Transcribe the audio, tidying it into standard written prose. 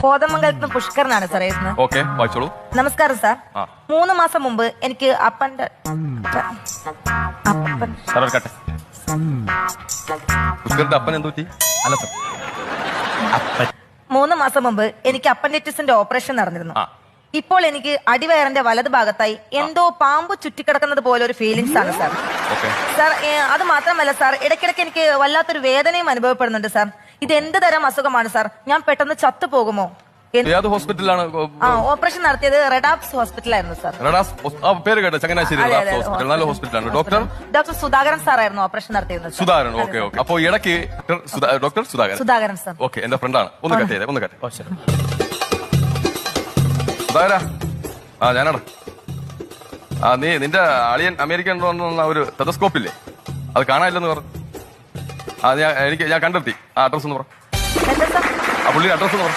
കോതമംഗലത്ത് പുഷ്കരനാണ് സാർ എഴുതുന്നത്. ഓക്കെ, വായിച്ചോളൂ. നമസ്കാരം സാർ. 3 മാസം മുമ്പ് എനിക്ക് അപ്പന്റെ പുഷ്കറിന്റെ അപ്പൻ എന്ത് പറ്റി? അല്ല സാർ, 3 മാസം മുമ്പ് എനിക്ക് അപ്പൻഡിറ്റിസിന്റെ ഓപ്പറേഷൻ നടന്നിരുന്നു. ഇപ്പോൾ എനിക്ക് അടിവയറിന്റെ വലത് ഭാഗത്തായി എന്തോ പാമ്പ് ചുറ്റിക്കിടക്കുന്നത് പോലെ ഒരു ഫീലിങ്സ് ആണ് സാർ. സാർ അത് മാത്രമല്ല സാർ, ഇടയ്ക്കിടയ്ക്ക് എനിക്ക് വല്ലാത്തൊരു വേദനയും അനുഭവപ്പെടുന്നുണ്ട് സാർ. ഇത് എന്ത് തരം അസുഖമാണ് സാർ? ഞാൻ പെട്ടെന്ന് ചത്തു പോകുമോ? ഏത് ഹോസ്പിറ്റലാണ്? ഓപ്പറേഷൻ നടത്തിയത് റെഡാപ്സ് ഹോസ്പിറ്റലായിരുന്നു സാർ. പേര് കേട്ടോ, ചങ്ങനാശ്ശേരി റെഡാപ്സ് ഹോസ്പിറ്റൽ. നല്ല ഹോസ്പിറ്റലാണ്. ഡോക്ടർ സുധാകരൻ സാറായിരുന്നു ഓപ്പറേഷൻ നടത്തിയിരുന്നത്. Sudhakaran, okay okay. അപ്പൊ ഇടയ്ക്ക് ഡോക്ടർ സുധാകരൻ സാർ. ഓക്കെ, എന്റെ ഫ്രണ്ടാണ്. ഒന്ന് കട്ട് ചെയ്തേ, ഒന്ന് കട്ട്. സുധാകര, ഞാനാണ്. നിന്റെ അളിയൻ അമേരിക്കൻ ഒരു ടെലസ്കോപ്പില്ലേ, അത് കാണാനില്ലെന്ന് പറഞ്ഞു. ഞാൻ കണ്ടെത്തി. ആ അഡ്രസ് ഒന്ന് പറ. പുള്ളിയുടെ അഡ്രസ് ഒന്ന് പറ.